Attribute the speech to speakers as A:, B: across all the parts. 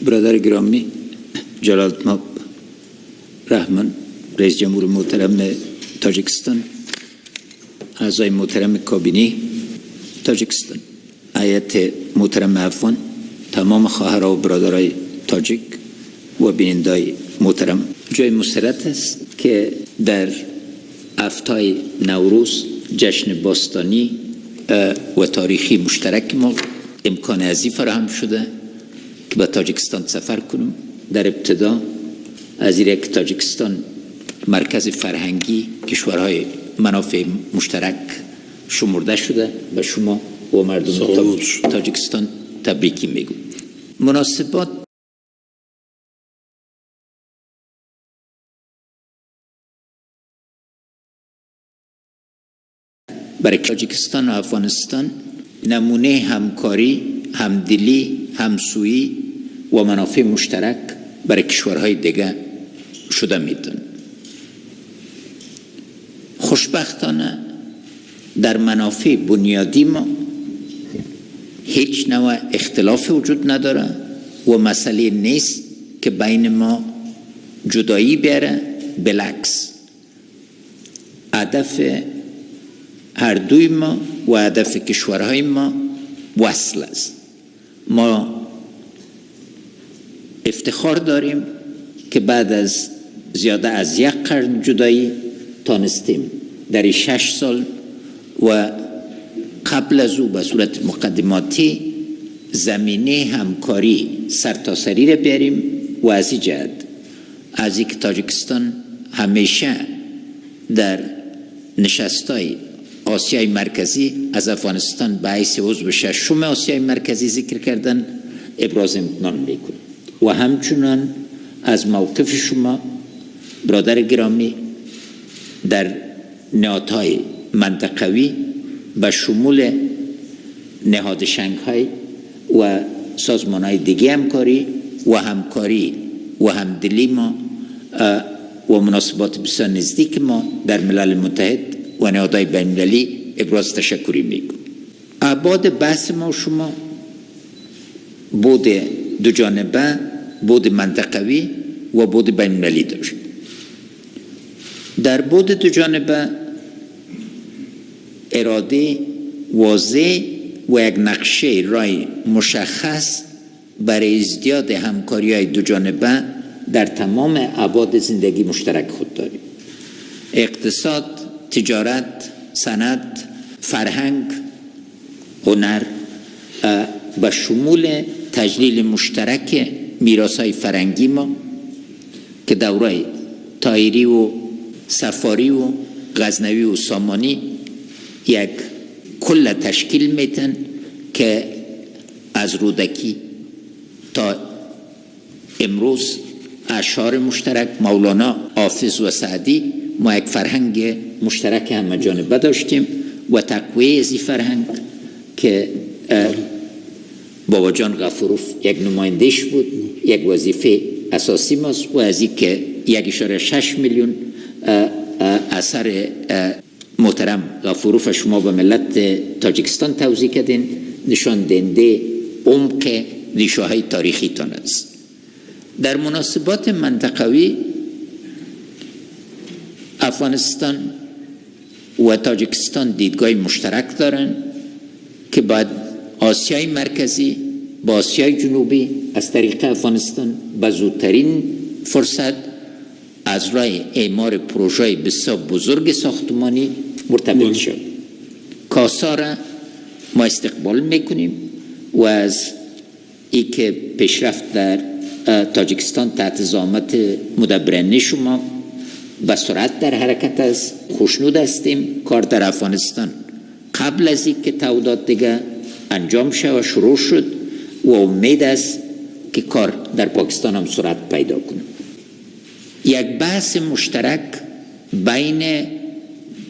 A: برادر گرامی جلالتمآب رحمان رئیس جمهور محترم تاجیکستان، اعضای محترم کابینه تاجیکستان، هیئت محترم افغان، تمام خواهرها و برادرای تاجیک و بینندای محترم، جای مسرت است که در هفته‌های نوروز جشن باستانی و تاریخی مشترک ما امکان عظیم فراهم شده که به تاجیکستان سفر کنم. در ابتدا از اینکه تاجیکستان مرکز فرهنگی کشورهای منافع مشترک شمرده شده به شما و مردم تاجیکستان تبریکی میگم. مناسبات برای تاجیکستان و افغانستان نمونه همکاری، همدلی، همسویی و منافع مشترک برای کشورهای دیگه شده میتون. خوشبختانه در منافع بنیادی ما هیچ نوع اختلاف وجود نداره و مسئله نیست که بین ما جدایی بیاره، بالعکس هدف هر دوی ما و هدف کشورهای ما وصل است. ما افتخار داریم که بعد از زیاده از 1 قرن جدایی تانستیم در 6 سال و قبل از او به صورت مقدماتی زمینه همکاری سرتاسری را بیاریم و از این جهت از اینکه تاجیکستان همیشه در نشستای آسیای مرکزی از افغانستان به حیث عضو 6 آسیای مرکزی ذکر کردن ابراز امتنان میکنم و همچنان از موقف شما برادر گرامی در نهادهای منطقوی به شمول نهاد شنگهای و سازمانهای دیگه همکاری و همدلی ما و مناسبات بسیار نزدیک ما در ملل متحد و نهادهای بین‌المللی ابراز تشکری میکنم. ابعاد بحث ما شما بود دو جانبه، بود منطقوی و بود بین‌المللی داشت. در بود دو جانبه اراده واضح و یک نقشه رای مشخص برای ازدیاد همکاری‌های دو جانبه در تمام ابعاد زندگی مشترک خود داریم. اقتصاد، تجارت، صنعت، فرهنگ، هنر به شمول تجلیل مشترک میراث‌های فرهنگی ما که دوره طاهری و صفاری و غزنوی و سامانی یک کل تشکیل میتن که از رودکی تا امروز اشعار مشترک مولانا، حافظ و سعدی ما یک فرهنگ مشترک همه جانبه داشتیم و تقویه از این فرهنگ که بابا جان غفوروف یک نمایندش بود، یک وظیفه اساسی ماست و از این که 1.6 میلیون اثر محترم غفوروف شما به ملت تاجیکستان توزیع کردین نشان دهنده عمق ریشه‌های تاریخی تان است. در مناسبات منطقوی افغانستان و تاجیکستان دیدگاه مشترک دارن که باید آسیای مرکزی با آسیای جنوبی از طریق افغانستان به زودترین فرصت از راه اعمار پروژه بسیار بزرگ ساختمانی مرتبط شد. کاسا را ما استقبال میکنیم و از ای که پیشرفت در تاجیکستان تحت زعامت مدبرانه شما به سرعت در حرکت است، خوشنود هستیم. کار در افغانستان قبل از این که تعهدات دیگه انجام شد و شروع شد و امید است که کار در پاکستان هم سرعت پیدا کنه. یک بحث مشترک بین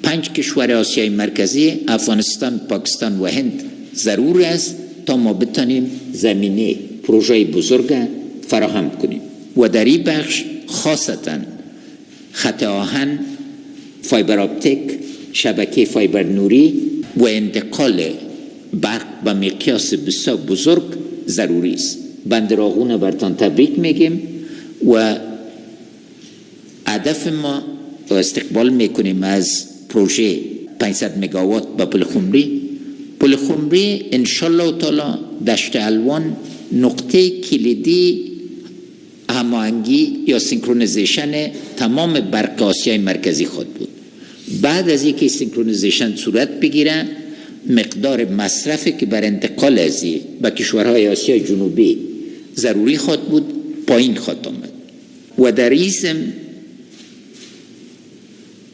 A: 5 کشور آسیای مرکزی افغانستان، پاکستان و هند ضروری است تا ما بتانیم زمینه پروژه بزرگ فراهم کنیم و در این بخش خاصتا خط آهن، فایبر اپتیک، شبکه فایبر نوری و انتقال برق به مقیاس بسیار بزرگ ضروری است. بندراغون برتان تبریک میگیم و هدف ما و استقبال میکنیم از پروژه 500 مگاوات با پل خمری انشالله تعالی دشت الوان نقطه کلیدی هماهنگی یا سینکرونیزیشن تمام برق آسیای مرکزی خود بود. بعد از اینکه سینکرونیزیشن صورت بگیره مقدار مصرفی که بر انتقال از به کشورهای آسیای جنوبی ضروری خود بود پایین خواهد آمد و در ایزم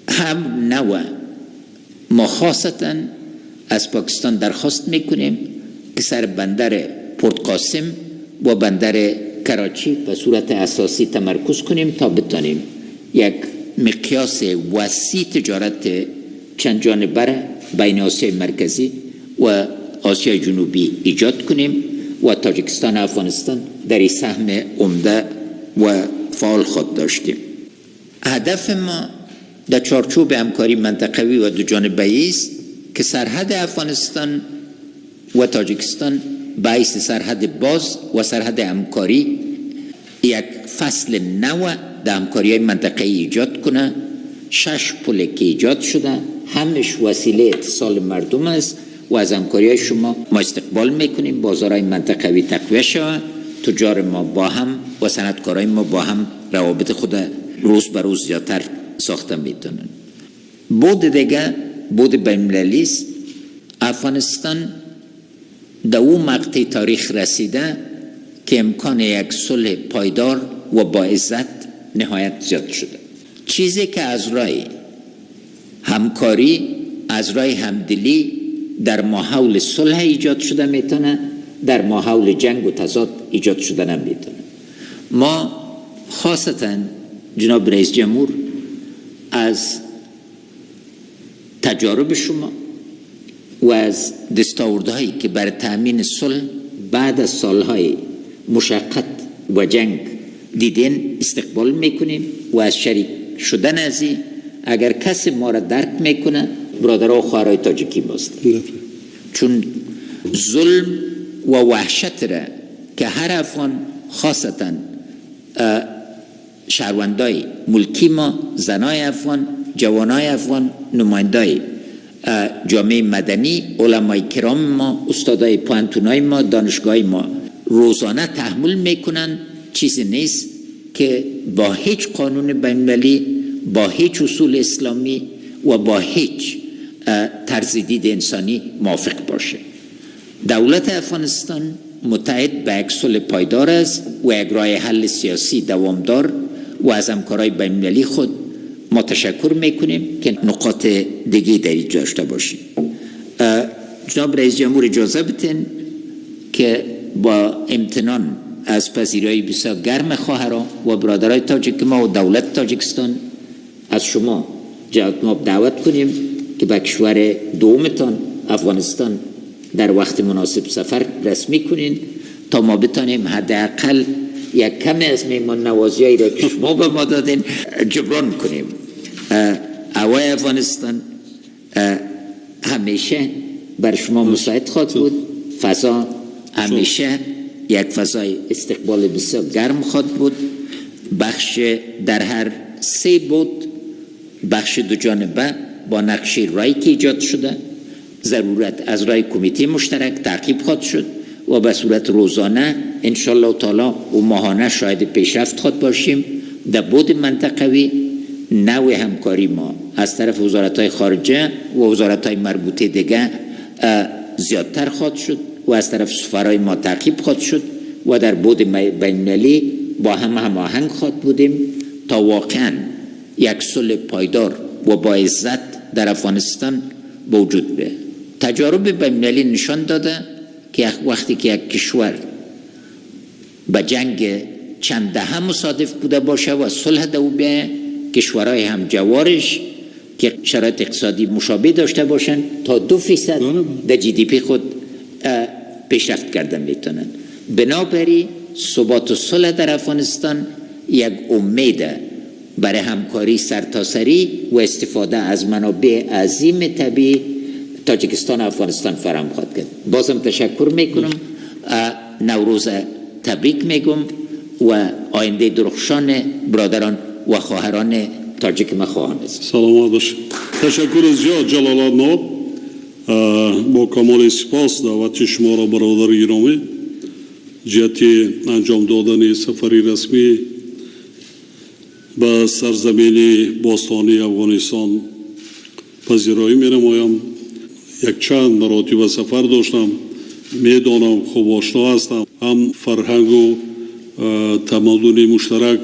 A: هم نوع ما خاصتا از پاکستان درخواست میکنیم که سر بندر پورت قاسم و بندر کراچی به صورت اساسی تمرکز کنیم تا بتانیم یک مقیاس وسیع تجارت چند جانبه بین آسیای مرکزی و آسیای جنوبی ایجاد کنیم و تاجیکستان و افغانستان در این سهم عمده و فعال خود داشتیم. هدف ما در چارچوب همکاری منطقوی و دو جانبه‌ای است که سرحد افغانستان و تاجیکستان باعث سرحد باز و سرحد همکاری یک فصل نو در همکاری منطقه‌ای ایجاد کنه. 6 پل که ایجاد شده همش وسیله اتصال مردم است و از همکاری شما ما استقبال میکنیم بازارهای منطقوی تقویت شود، تجار ما با هم و صنعتکارای ما با هم روابط خود روز به روز زیادتر ساخته میتونن. بود دیگه بود بین‌المللی است. افغانستان در اون مقطع تاریخ رسیده که امکان یک صلح پایدار و با عزت نهایت زیاد شده. چیزی که از راه همکاری، از راه همدلی در ماحول صلح ایجاد شده میتونه، در ماحول جنگ و تضاد ایجاد شده نمیتونه. ما خاصتا جناب رئیس جمهور از تجارب شما و از دستاوردهایی که بر تأمین صلح بعد از سالهای مشقت و جنگ دیدین استقبال میکنیم و از شریک شدن از این اگر کسی ما را درک میکنه برادرها و خواهرای تاجیکی ماست، چون ظلم و وحشت را که هر افغان خاصتا شهروندای ملکی ما، زنای افغان، جوانای افغان، نمایندای جامعه مدنی، علمای کرام ما، استادای پوهنتونای ما، دانشگاه ما روزانه تحمل میکنن چیزی نیست که با هیچ قانون بین‌المللی، با هیچ اصول اسلامی و با هیچ طرز دید انسانی موافق باشه. دولت افغانستان متحد به یک صلح پایدار است و یک راه حل سیاسی دوامدار و از همکارای بین‌المللی خود ما تشکر میکنیم که نقاط دیگه در اینجا داشته باشیم. جناب رئیس جمهور اجازه بدین که با امتنان از پذیرایی بسیار گرم خواهران و برادرای تاجیک ما و دولت تاجیکستان از شما جهت ما دعوت کنیم که به کشور دومتان افغانستان در وقت مناسب سفر رسمی کنین تا ما بتانیم حداقل یک کمی از میهمان نوازیایی را که شما به ما دادین جبران کنیم. هوای افغانستان همیشه بر شما مساعد خواهد بود، فضا همیشه یک فضای استقبال بسیار گرم خواهد بود. بخش در هر 3 بود، بخش دو جانبه با نقشه رایی که ایجاد شده ضرورت از رای کمیته مشترک تعقیب خواهد شد و به صورت روزانه انشالله تعالی و ماهانه شاهد پیشرفت خواهد باشیم. در بود منطقوی نوع همکاری ما از طرف وزارت‌های خارجه و وزارت‌های مربوطه دیگه زیادتر خواهد شد و از طرف سفرهای ما تعقیب خواهد شد و در بود بین‌المللی با هم هماهنگ خواهد بودیم تا واقعا یک صلح پایدار و با عزت در افغانستان وجود بیاید. تجارب بین‌المللی نشان داده که وقتی که یک کشور به جنگ چند دهه مصادف بوده باشه و صلح دو بیاید، کشورهای همجوارش که شرایط اقتصادی مشابه داشته باشند تا 2% در GDP خود پیشرفت کردن میتونن. بنابراین ثبات و صلح در افغانستان یک امید برای همکاری سرتاسری و استفاده از منابع عظیم طبیعی تاجیکستان و افغانستان فراهم خواهد کرد. بازم تشکر میکنم. نوروز تبریک میگم و آینده درخشان برادران و خواهران تاجیک ما خواهان است.
B: سلامت باشید. تشکر زیاد جلال آباد. با کمال سپاس دعوت شما را برادر گرامی جهت انجام دادن سفری رسمی به سرزمین باستانی افغانستان پذیرایی می‌نمایم. یک چند مراتب سفر داشتم، میدانم خوب آشنا هستم. هم فرهنگ و تمدن مشترک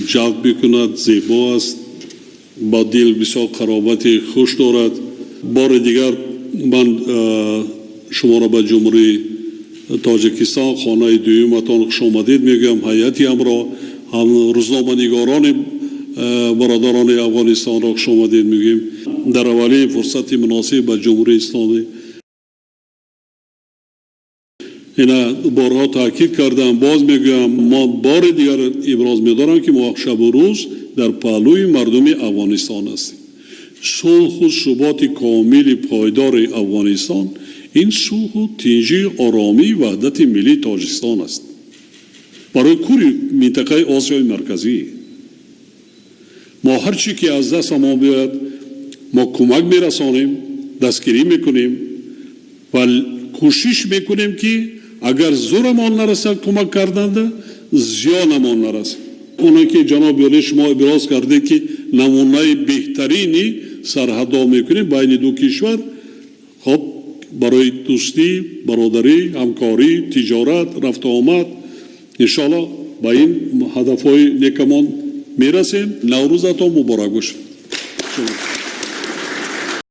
B: جلب می‌کند، زیبا است، با دل بسیار قرابت خوش دارد. بار دیگر من شما را به جمهوری تاجیکستان خانه دویمتان خوش آمدید میگم. هیئتی همراه هم روزنامه‌نگاران برادران افغانستان را خوش آمدید میگیم. در اولین فرصت مناسب به جمهوری اسلامی اینا بارها تاکید کردم، باز میگم ما بار دیگر ابراز می‌دارم که ما شب و روز در پهلوی مردم افغانستان هستیم. صلح و ثبات کامل پایدار افغانستان این صلح و تنجی آرامی وحدت ملی تاجیکستان است برای کل منطقه آسیای مرکزی. ما هر چی که از دست ما بیاد ما کمک میرسانیم، دستگیری میکنیم و کوشش میکنیم که اگر زورمان نرسد کمک کردند زیانمان نرسد. اونا که جناب عالی شما ابراز کرده که نمونه بهترینی سرحدها میکنیم بین دو کشور، خب برای دوستی، برادری، همکاری، تجارت، رفت آمد انشاءالله با این هدفهای نیکمان میرسیم. نوروزتان مبارک باشد.